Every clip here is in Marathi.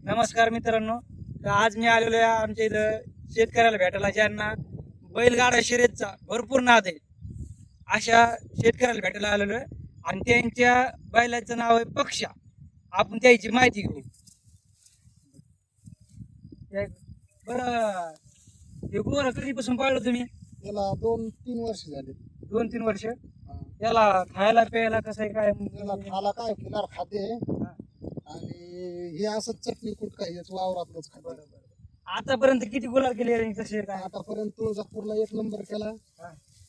नमस्कार मित्रांनो. तर आज मी आलेलो आहे आमच्या इथं शेतकऱ्याला भेटायला, ज्यांना बैलगाडा शर्यतचा भरपूर नाद आहे, अशा शेतकऱ्याला भेटायला आलेलो आहे. आणि त्यांच्या बैलाचं नाव आहे पक्षा. आपण त्याची माहिती घेऊ. बरं, हे गोर कधीपासून पाळलं तुम्ही? त्याला 2-3 वर्ष झाले. 2-3 वर्ष. हा. त्याला खायला प्यायला कसं आहे काय? त्याला खाला काय खिलार खाते आणि हे असं चटणी कुटका हेच वावरातलंच खाते. आतापर्यंत किती गुलाल केले रे कसे काय? आतापर्यंत तुळजापूरला 1 नंबर केला,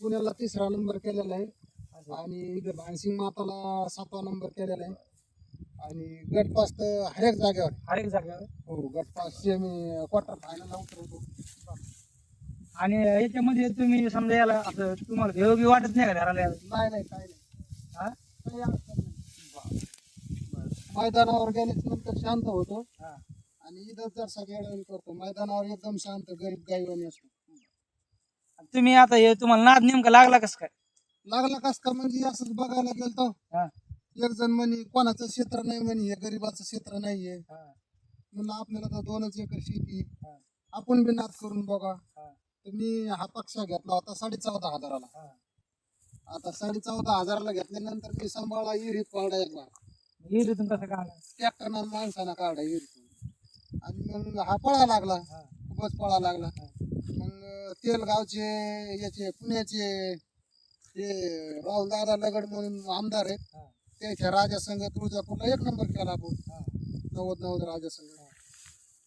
पुण्याला 3रा नंबर केलेला आहे आणि इथं भानसिंग माताला 7वा नंबर केलेला आहे आणि गटपास तर हरेक जागेवर आहे. हर एक जागेवर. हो, गटपास सेमी क्वार्टर फायनलला उतरवतो. आणि याच्यामध्ये तुम्ही समजा याला असं तुम्हाला घेऊ वाटत नाही का घराला? नाही नाही काय नाही, हा? काही अडचण नाही. मैदानावर गेल्याच्या नंतर शांत होतो हा. आणि इथं जर सगळ्या करतो. मैदानावर एकदम शांत गरीब गाईवानी असतो. तुम्ही आता हे तुम्हाला नाद नेमका लागला कसं काय? लागला कस का म्हणजे असंच बघायला गेलतो. हा. एक जण म्हणे कोणाचं क्षेत्र नाही, म्हणे हे गरीबाचं क्षेत्र नाहीये. हा. म्हणलं आपल्याला तर 2च एकर शेती, हा. आपण बी नाद करून बघा. हा. तर मी हा पक्ष घेतला होता 14,500ला. हा. आता 14,500ला घेतल्यानंतर मी सांभाळा विहिरीत पाडा एक बार. हिरीतून कसं काय आला? ट्रॅक्टरना माणसाना काढा विहिरीतून आणि मग हा पळा लागला, हा. खूपच पळा लागला. मग तेलगावचे याचे पुण्याचे ते राहुल दादा लगड म्हणून आमदार आहेत, हा. त्याच्या राजा संघ तुळजापूरला 1 नंबर केला आपण. हा. 90 राजा संघ.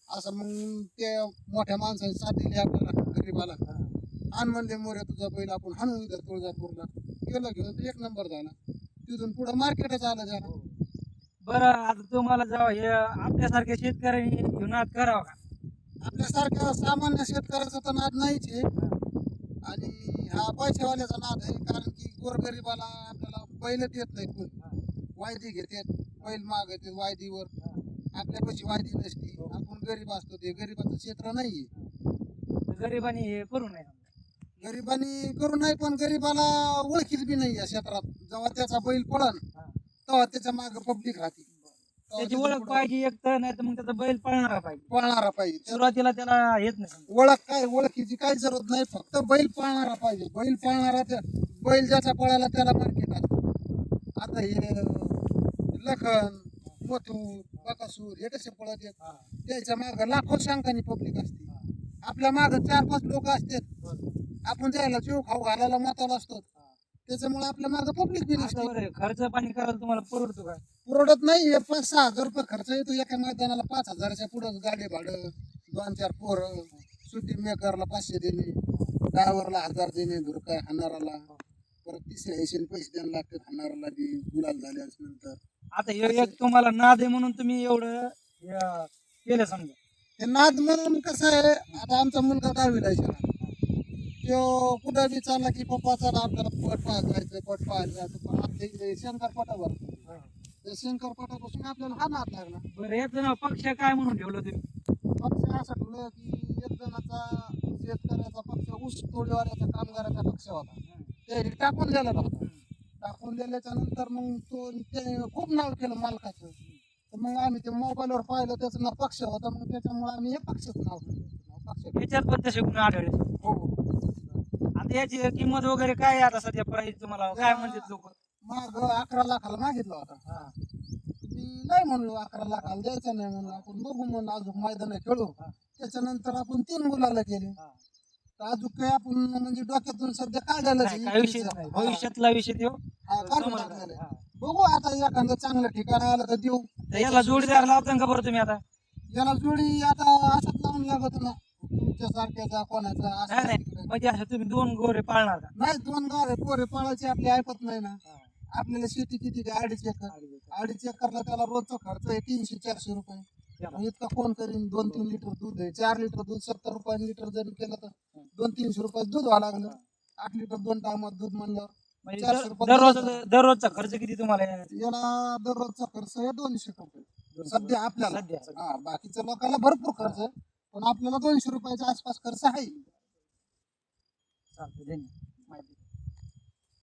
असं मग ते मोठ्या माणसाने साथ दिली आपल्याला गरीबाला. आण म्हणले मोरे तुझा बैल आपण हाणू इथं तुळजापूरला. गेलं घेऊन तर 1 नंबर झाला. तिथून पुढे मार्केटच आलं जरा. बरं, आता तुम्हाला जेव्हा हे आपल्यासारख्या शेतकऱ्यांनी नाद करावा का? आपल्यासारख्या सामान्य शेतकऱ्याचा तर नाद नाहीच आहे आणि हा पैशावाल्याचा नाद आहे. कारण की गोरगरिबाला आपल्याला बैल देत नाही कोणी. वायदी घेतात, बैल मागतात वायदीवर. आपल्यापाशी वायदी नसते, आपण गरीब असतो. ते गरीबाचं क्षेत्र नाहीये. गरिबांनी हे करू नये. गरिबांनी करू नाही, पण गरीबाला ओळखीत बी नाही या क्षेत्रात. जेव्हा त्याचा बैल पळण तेव्हा त्याच्या माग पब्लिक राहते. त्याची ओळख पाहिजे एक तर, नाही तर मग त्याचा बैल पळणारा पाहिजे. पळणारा पाहिजे. सुरुवातीला त्याला येत नाही समजा. ओळख काय, ओळखीची काही जरूरत नाही, फक्त बैल पळणारा पाहिजे. बैल पळणारा बैल ज्याचा पळाला त्याला मार्केट असतं. आता हे लखन, मथुर, बकासूर हे कसे पळत आहेत, त्याच्या माग लाखो शांकानी पब्लिक असते. आपल्या माग 4-5 लोक असतात. आपण जायला जीव खाऊ घालायला माताला असतो, त्याच्यामुळे आपल्या माग पब्लिक बी नसते. आता बरं, खर्च पाणी करायला तुम्हाला परवडतो का? पुरवडत नाही. 5-6 हजार रुपये खर्च येतो एका मैदानाला. 5,000च्या पुढं गाडी भाडं, 2-4 पोरं, सुट्टी मेकरला 500 देणे, ड्रायव्हरला 1000 देणे, धुरकाय हाणाराला, परत 300 पैसे द्यायला लागतात हाणाराला बी गुलाल झाल्यानंतर. आता हे एक तुम्हाला नाद आहे म्हणून तुम्ही एवढं हे केलं समजा. ते नाद म्हणून कसं आहे, आता आमचा मुलगा 10वीला आहे. तो कुठं बी चालला की पप्पा चला आपल्याला पट पाहायला जायचं, पट पाहायला जायचं. पण आपल्या इथे शंकरपटावर त्या शंकरपटापासून आपल्याला हा नाद लागला. बरं, याचं नाव पक्ष काय म्हणून ठेवलं तुम्ही? पक्ष असं ठेवलं की एक जणाचा शेतकऱ्याचा पक्ष, ऊस तोडीवाल्याच्या कामगाराचा पक्ष होता. ते टाकून दिलेला होता. टाकून दिल्याच्या नंतर मग तो त्याने खूप नाव केलं मालकाचं. तर मग आम्ही ते मोबाईलवर पाहिलं, त्याचं नाव पक्ष होतं. मग त्याच्यामुळे आम्ही हे पक्षच नाव ठेवलं. पक्ष. याच्यात पण तसे गुण आढळले. हो. आता याची किंमत वगैरे काय आहे आता सध्या प्राइस तुम्हाला काय म्हणतात लोक? माग 11 लाखाला मागितला होता. मी नाही म्हणलो 11 लाखाला द्यायचा नाही म्हणून. आपण बघू म्हणून अजून मैदान खेळू. त्याच्यानंतर आपण 3 गुलाला केले. तर अजून काय आपण म्हणजे डोक्यातून सध्या काढायला काय विषय नाही, भविष्यातला विषय देऊ. बघू आता एखादं चांगलं ठिकाण आलं तर देऊ. याला जोडीदार लावता का बरं तुम्ही आता? याला जोडी आता असंच लावून लागत ना, तुमच्या सारख्याचा कोणाचा नाही नाही, म्हणजे असं तुम्ही 2 गोरे पाळणार का? नाही. 2 गाव पोरे पाळायचे आपले ऐकत नाही ना. आपल्याला शेती किती काय 2.5 एकर. 2.5 एकरला त्याला रोजचा खर्च आहे 300-400 रुपये. इतका कोण करीन? 2-3 लिटर दूध आहे. 4 लिटर दूध 70 रुपये लिटर जरी केलं तर 200-300 रुपये दूध व्हावं लागलं. 8 लिटर 2 टायमात दूध म्हणलं म्हणजे 400 रुपये. दररोजचा खर्च किती तुम्हाला येणार? याला दररोजचा खर्च आहे 200 रुपये सध्या आपल्याला. सध्या बाकीच्या लोकांना भरपूर खर्च आहे, पण आपल्याला 200 रुपयाच्या आसपास खर्च आहे. चालतं, धन्यवाद.